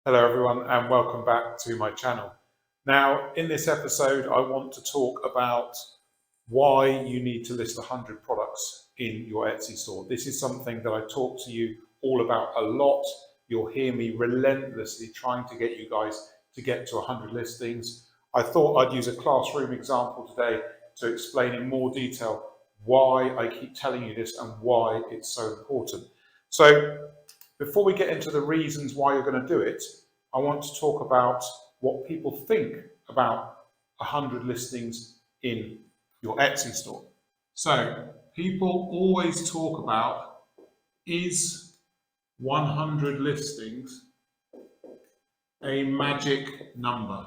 Hello everyone and welcome back to my channel. Now in this episode I want to talk about why you need to list 100 products in your Etsy store. This is something that I talk to you all about a lot. You'll hear me relentlessly trying to get you guys to get to 100 listings. I thought I'd use a classroom example today to explain in more detail why I keep telling you this and why it's so important. So before we get into the reasons why you're going to do it, I want to talk about what people think about 100 listings in your Etsy store. So people always talk about, is 100 listings a magic number?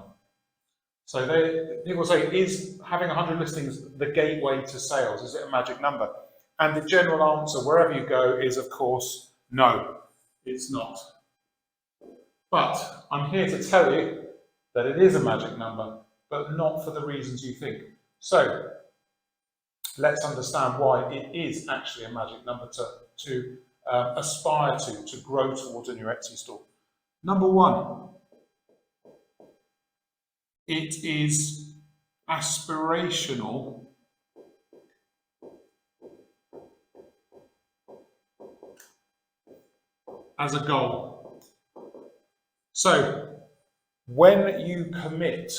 So people say, is having 100 listings the gateway to sales? Is it a magic number? And the general answer, wherever you go, is of course, no. It's not. But I'm here to tell you that it is a magic number, but not for the reasons you think. So let's understand why it is actually a magic number to aspire to grow towards in your Etsy store. Number one, it is aspirational as a goal. So when you commit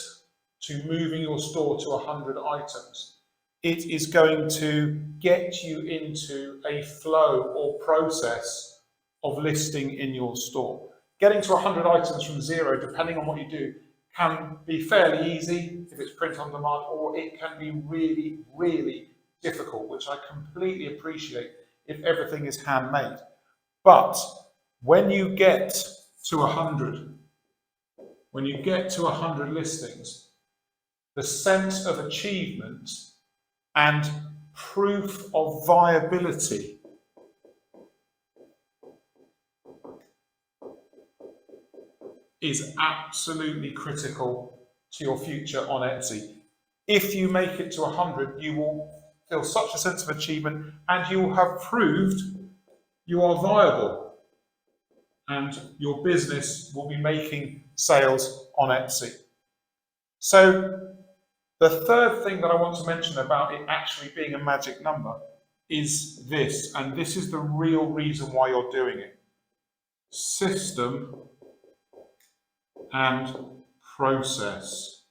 to moving your store to 100 items, it is going to get you into a flow or process of listing in your store. Getting to 100 items from zero, depending on what you do, can be fairly easy if it's print on demand, or it can be really, really difficult, which I completely appreciate if everything is handmade. But when you get to 100, when you get to 100 listings, the sense of achievement and proof of viability is absolutely critical to your future on Etsy. If you make it to 100, you will feel such a sense of achievement and you will have proved you are viable and your business will be making sales on Etsy. So the third thing that I want to mention about it actually being a magic number is this, and this is the real reason why you're doing it: system and process.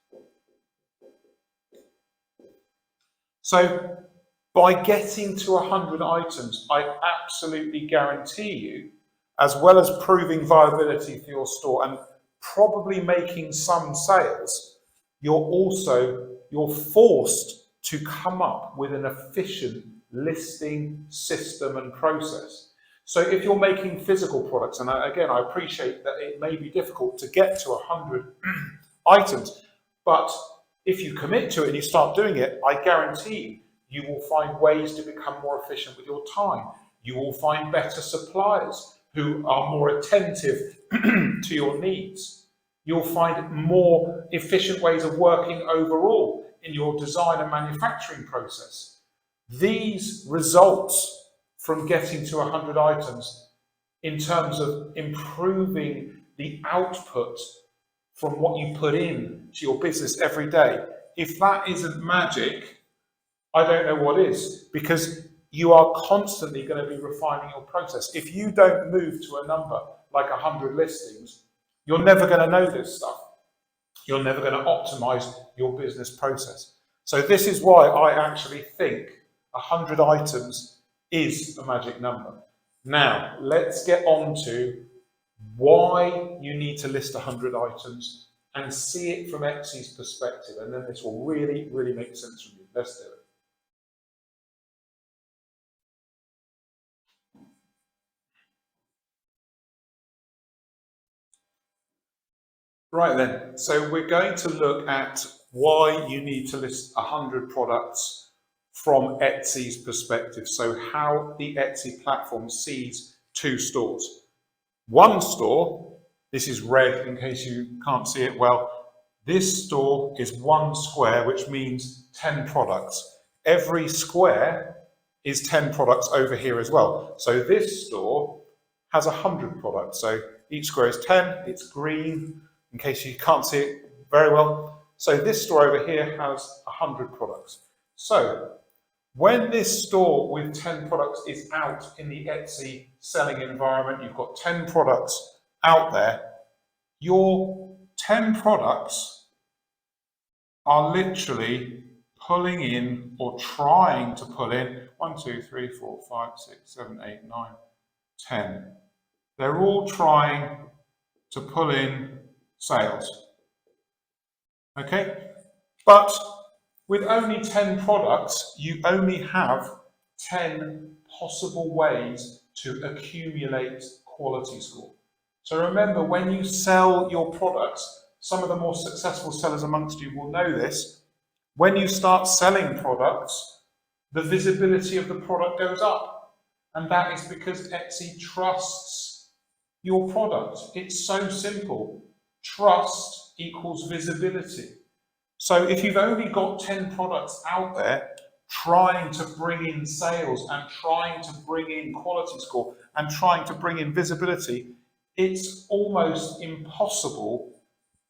So by getting to 100 items, I absolutely guarantee you, as well as proving viability for your store and probably making some sales, you're forced to come up with an efficient listing system and process. So if you're making physical products, and again, I appreciate that it may be difficult to get to 100 items, but if you commit to it and you start doing it, I guarantee you will find ways to become more efficient with your time. You will find better suppliers who are more attentive to your needs. You'll find more efficient ways of working overall in your design and manufacturing process. These results from getting to 100 items in terms of improving the output from what you put in to your business every day, if that isn't magic, I don't know what is, because you are constantly going to be refining your process. If you don't move to a number like 100 listings, you're never going to know this stuff. You're never going to optimize your business process. So this is why I actually think 100 items is a magic number. Now, let's get on to why you need to list 100 items and see it from Etsy's perspective. And then this will really, really make sense from you. Let's do it. Right then, so we're going to look at why you need to list 100 products from Etsy's perspective. So how the Etsy platform sees two stores. One store, this is red in case you can't see it well, this store is one square, which means 10 products. Every square is 10 products over here as well. So this store has 100 products. So each square is 10, it's green, in case you can't see it very well. So this store over here has 100 products. So when this store with 10 products is out in the Etsy selling environment, you've got 10 products out there, your 10 products are literally pulling in or trying to pull in 1, 2, 3, 4, 5, 6, 7, 8, 9, 10. They're all trying to pull in sales. Okay? But with only 10 products, you only have 10 possible ways to accumulate quality score. So remember, when you sell your products, some of the more successful sellers amongst you will know this. When you start selling products, the visibility of the product goes up. And that is because Etsy trusts your product. It's so simple. Trust equals visibility. So if you've only got 10 products out there trying to bring in sales and trying to bring in quality score and trying to bring in visibility, it's almost impossible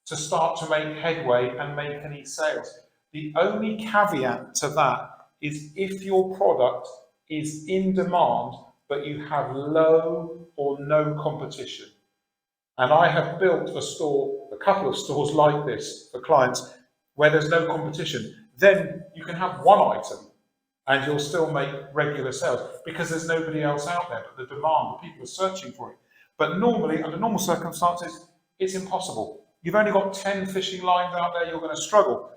to start to make headway and make any sales. The only caveat to that is if your product is in demand, but you have low or no competition. And I have built a couple of stores like this for clients where there's no competition. Then you can have one item and you'll still make regular sales because there's nobody else out there, but the demand, the people are searching for it. But normally, under normal circumstances, it's impossible. You've only got 10 fishing lines out there, you're going to struggle.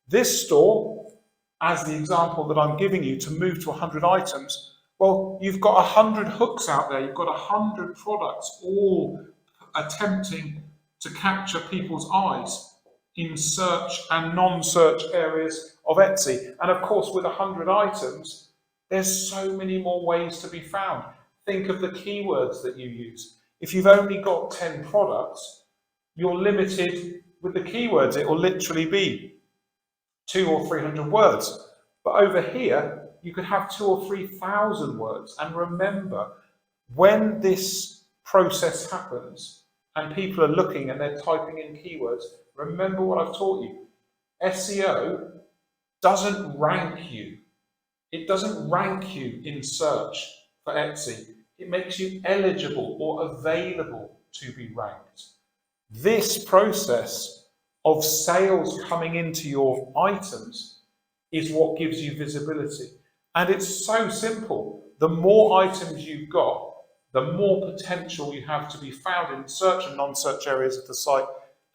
This store, as the example that I'm giving you to move to 100 items, well, you've got 100 hooks out there, you've got 100 products all attempting to capture people's eyes in search and non-search areas of Etsy. And of course, with 100 items, there's so many more ways to be found. Think of the keywords that you use. If you've only got 10 products, you're limited with the keywords. It will literally be 200 or 300 words. But over here, you could have 2,000 or 3,000 words. And remember, when this process happens and people are looking and they're typing in keywords, remember what I've taught you. SEO doesn't rank you. It doesn't rank you in search for Etsy. It makes you eligible or available to be ranked. This process of sales coming into your items is what gives you visibility. And it's so simple. The more items you've got, the more potential you have to be found in search and non-search areas of the site,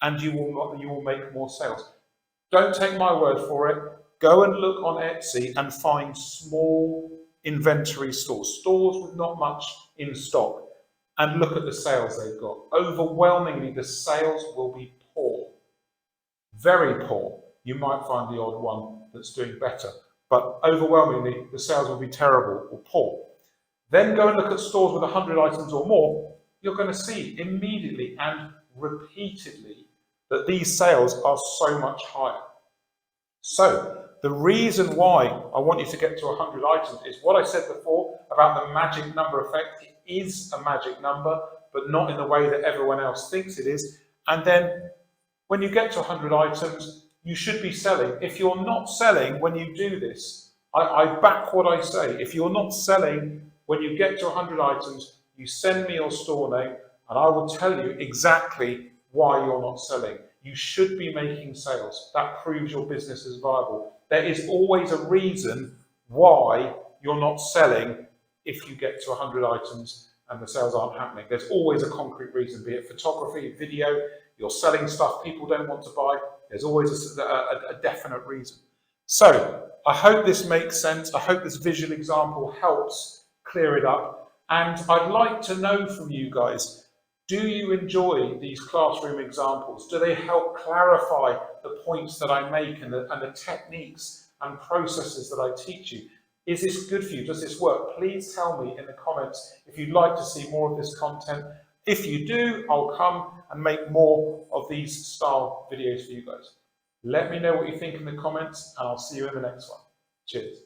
and you will make more sales. Don't take my word for it. Go and look on Etsy and find small inventory stores with not much in stock, and look at the sales they've got. Overwhelmingly, the sales will be poor. Very poor. You might find the odd one that's doing better, but overwhelmingly, the sales will be terrible or poor. Then go and look at stores with 100 items or more. You're going to see immediately and repeatedly that these sales are so much higher. So the reason why I want you to get to 100 items is what I said before about the magic number effect. It is a magic number, but not in the way that everyone else thinks it is. And then when you get to 100 items, you should be selling. If you're not selling when you do this, I back what I say. If you're not selling when you get to 100 items, you send me your store name and I will tell you exactly why you're not selling. You should be making sales. That proves your business is viable. There is always a reason why you're not selling if you get to 100 items and the sales aren't happening. There's always a concrete reason, be it photography, video, you're selling stuff people don't want to buy. There's always a definite reason. So I hope this makes sense. I hope this visual example helps clear it up. And I'd like to know from you guys, do you enjoy these classroom examples? Do they help clarify the points that I make and the techniques and processes that I teach you? Is this good for you? Does this work? Please tell me in the comments if you'd like to see more of this content. If you do, I'll come and make more of these style videos for you guys. Let me know what you think in the comments, and I'll see you in the next one. Cheers.